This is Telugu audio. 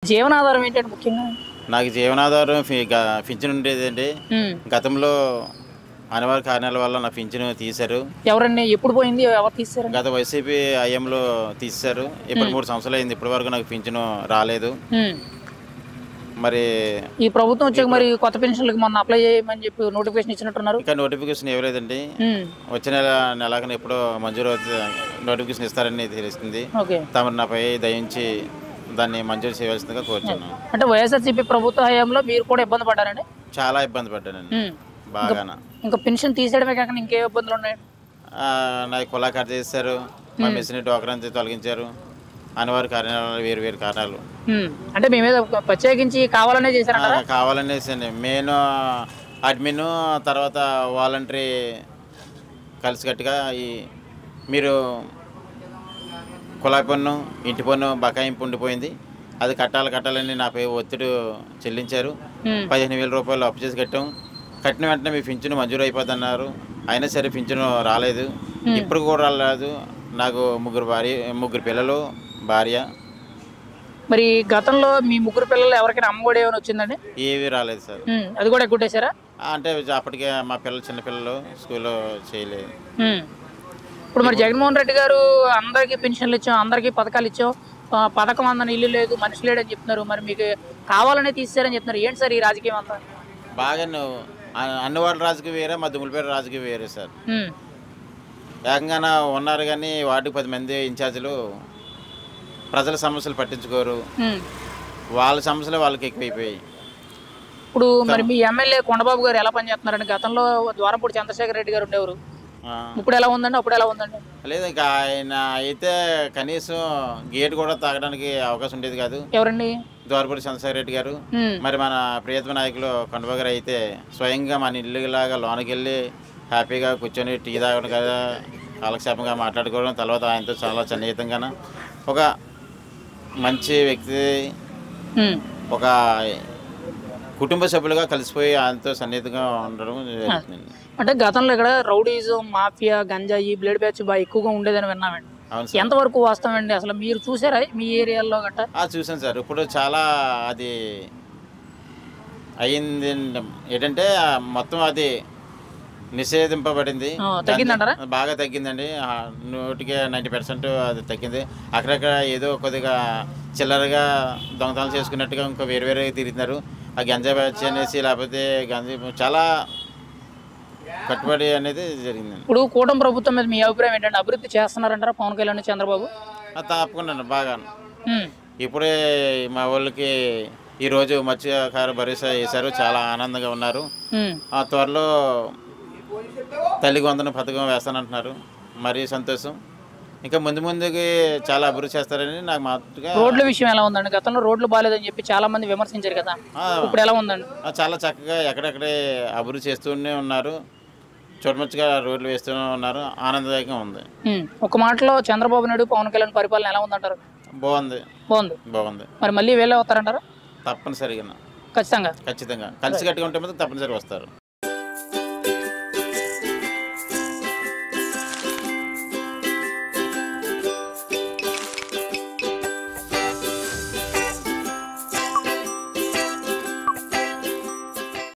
జీవనాధారం ఏంటంటే ముఖ్యంగా? నాకు జీవనాధారం పింఛన్ ఉండేదండి. గతంలో అనివార్య కారణాల వల్ల నా పింఛను తీశారు. ఎవరండి? ఎప్పుడు పోయింది? ఎవరు తీసేసారండి? గత వైసీపీ హయాంలో తీసేశారు. ఇప్పుడు 3 సంవత్సరాలయింది. ఇప్పటి వరకు నాకు పింఛను రాలేదు. మరి ఈ ప్రభుత్వం వచ్చాక మరి కొత్త పెన్షన్‌లకి మొన్న అప్లై చేయమని చెప్పి నోటిఫికేషన్ ఇచ్చినట్టున్నారు. ఇంకా నోటిఫికేషన్ ఇవ్వలేదండి. వచ్చే నెలాఖరున ఎప్పుడో మంజూరు నోటిఫికేషన్ ఇస్తారని తెలుస్తుంది. ఓకే. తమరు నాపై దయించి దాన్ని మంజూరు చేయవలసిందిగా కోరుతున్నాను. అంటే వైఎస్ఆర్‌సీపీ ప్రభుత్వ హయాంలో మీరు కూడా ఇబ్బంది పడ్డారండి? చాలా ఇబ్బంది పడ్డానండి. బాగానా. ఇంకా పెన్షన్ తీసేయడమే కాకుండా ఇంకే ఇబ్బందులు ఉన్నాయి? నాకు కులా కట్ చేశారు. మా మెస్ని డోకరా నుంచి తొలగించారు. అనివార్య కారణాలు, వేరు కారణాలు. అంటే మీ మీద ప్రత్యేకించి కావాలనే చేశారంటారా? కావాలనేసి మెయిన్ అడ్మిన్, తర్వాత వాలంటరీ కలిసికట్టుగా మీరు కుళాయి పన్ను, ఇంటి పన్ను బకాయింపు ఉండిపోయింది, అది కట్టాలని నాపై ఒత్తిడి చెల్లించారు. 15,000 రూపాయలు అప్పు చేసి కట్టిన వెంటనే మీ పింఛను మంజూరు అయిపోద్ది అన్నారు. అయినా సరే పింఛను రాలేదు. ఇప్పుడు కూడా రాలేదు. నాకు ముగ్గురు పిల్లలు, భార్య. మరి గతంలో మీ ముగ్గురు పిల్లలు ఎవరికైనా అమ్మఒడి ఏమైనా వచ్చిందండి? ఏవి రాలేదు సార్. అది కూడా ఎగ్గొట్టేశారా? అంటే అప్పటికే మా పిల్లలు చిన్నపిల్లలు స్కూల్లో చేయలేదు. ఇప్పుడు మరి జగన్మోహన్ రెడ్డి గారు అందరికీ పెన్షన్లు ఇచ్చాం, అందరికీ పథకాలు ఇచ్చాం, పథకం అందని ఇల్లు లేదు, మనిషి లేడని చెప్తున్నారు. మరి మీకు కావాలనే తీసేశారని చెప్తున్నారు. ఏంటి సార్ ఈ రాజకీయం అంతా? బాగా అన్నవాళ్ళ రాజకీయ వేరే, మా దుమ్ములపేట రాజకీయ వేరే సార్. ఏకంగా ఉన్నారు కానీ వార్డుకి 10 మంది ఇన్ఛార్జీలు ప్రజల సమస్యలు పట్టించుకోరు. వాళ్ళ సమస్యలు వాళ్ళకి ఎక్కువైపోయాయి. ఇప్పుడు మరి మీ ఎమ్మెల్యే కొండబాబు గారు ఎలా పనిచేస్తున్నారండి? గతంలో ద్వారంపూడి చంద్రశేఖర్ రెడ్డి గారు ఉండేవారు. ఇప్పుడు ఎలా ఉందండి? అప్పుడు ఎలా ఉందండి? లేదు, ఇంకా ఆయన అయితే కనీసం గేట్ కూడా తాగడానికి అవకాశం ఉండేది కాదు. ఎవరండి? ద్వారపూడి చంద్రశేఖర్ రెడ్డి గారు. మరి మన ప్రియతమ నాయకులు కొండబాబు గారు అయితే స్వయంగా మన ఇల్లులాగా లోనికి వెళ్ళి హ్యాపీగా కూర్చొని టీ తాగడం కదా, కాలక్షేపంగా మాట్లాడుకోవడం, తర్వాత ఆయనతో చాలా సన్నిహితంగా ఒక మంచి వ్యక్తి, ఒక కుటుంబ సభ్యులుగా కలిసిపోయి ఆయనతో సన్నిహితంగా ఉండడం జరుగుతుంది. అంటే గతంలో ఇక్కడ రౌడీజం, మాఫియా, గంజాయి, బ్లేడ్ బ్యాచ్ బాగా ఎక్కువగా ఉండేదని విన్నామండి. ఎంతవరకు వాస్తవమండి? అసలు మీరు చూసారా మీ ఏరియాలో గట్రా? చూసాను సార్. ఇప్పుడు చాలా అది అయింది ఏంటంటే మొత్తం అది నిషేధింపబడింది. తగ్గిందంటారా? బాగా తగ్గిందండి. 100కి 90% అది తగ్గింది. అక్కడక్కడ ఏదో కొద్దిగా చిల్లరగా దొంగతనాలు చేసుకున్నట్టుగా ఇంకా వేరే తిరుగుతున్నారు. ఆ గంజా బ్యాచ్ అనేసి, లేకపోతే చాలా కట్టుబడి అనేది జరిగిందండి. ఇప్పుడు కూటమి ప్రభుత్వం మీద మీ అభిప్రాయం ఏంటంటే అభివృద్ధి చేస్తున్నారంటారా పవన్ కళ్యాణ్, చంద్రబాబు? తప్పకుండా బాగా. ఇప్పుడే మా వాళ్ళకి ఈరోజు మత్స్యకార భరోసా వేశారు. చాలా ఆనందంగా ఉన్నారు. త్వరలో తల్లికి వందనం పథకం వేస్తానంటున్నారు. మరీ సంతోషం. ఇంకా ముందుకి చాలా అభివృద్ధి చేస్తారని నాకు మాత్రమే. రోడ్ల విషయం ఎలా ఉందండి? గతంలో రోడ్లు బాగాలేదని చెప్పి చాలా మంది విమర్శించారు కదా, ఇప్పుడు ఎలా ఉందండి? చాలా చక్కగా ఎక్కడెక్కడే అభివృద్ధి చేస్తూనే ఉన్నారు. చూడముచ్చగా రోడ్లు వేస్తూనే ఉన్నారు. ఆనందదాయకంగా ఉంది. ఒక మాటలో చంద్రబాబు నాయుడు, పవన్ కళ్యాణ్ పరిపాలన ఎలా ఉందంటారు? బాగుంది. మరి మళ్ళీ వేలే వస్తారంటారా? తప్పనిసరిగా, ఖచ్చితంగా కలిసి కట్టుకుంటే తప్పనిసరిగా వస్తారు.